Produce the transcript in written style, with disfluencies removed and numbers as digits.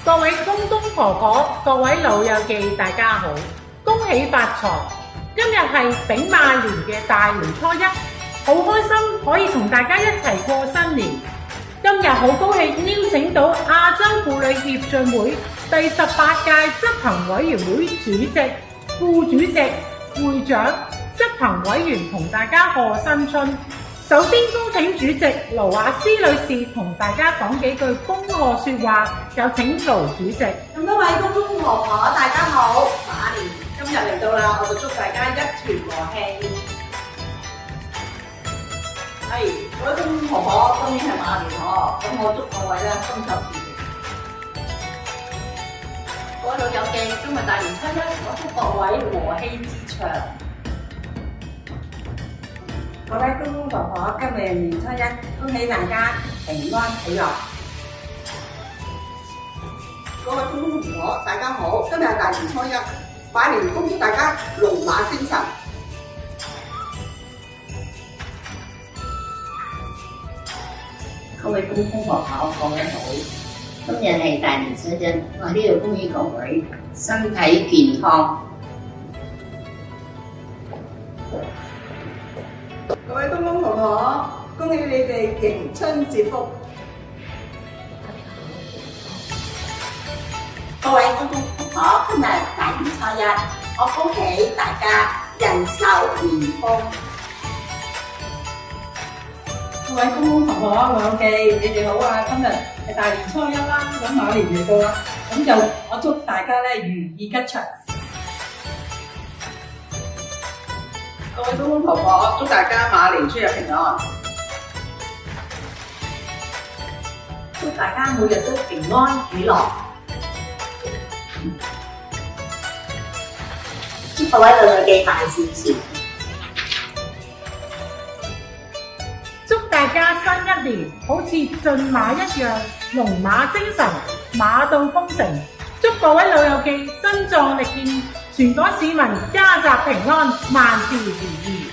各位公公婆婆、各位老友記，大家好，恭喜發財！今日係丙馬年嘅大年初一，好開心可以同大家一齊過新年。今日好高興邀請到亞洲婦女協進會第18屆執行委員會主席、副主席、會長、執行委員同大家賀新春。首先恭請主席盧雅詩女士同大家講幾句恭賀説話，有請盧主席。咁多位公公婆婆大家好，馬年今日嚟到啦，我就祝大家一團和氣。各位公公婆婆，今年係馬年嗬，咁我祝各位咧豐收事業。各位老友記，今日大年初一，我祝各位和氣之長。各位公公婆婆，今日年初一，恭喜大家平安喜樂。各位公公婆婆大家好，今日係大年初一，拜年恭祝大家龍馬精神。各位公公婆婆各位好，今日係大年初一，我呢度恭喜各位身體健康。各位公公婆婆，恭喜你哋迎春接福。各位公公婆婆，今日大年初一，我恭喜大家人壽年豐。各位公公婆婆、老友記，你哋好啊！今日係大年初一啦，咁馬年嚟到啦，咁就我祝大家咧如意吉祥。各位公公婆婆，祝大家馬年出入平安。祝大家每日都平安喜樂。祝各位老友記萬事如意。祝大家新一年好似駿馬一樣，龍馬精神，馬到功成。祝各位老友記身壯力健，全港市民家宅平安，萬事如意。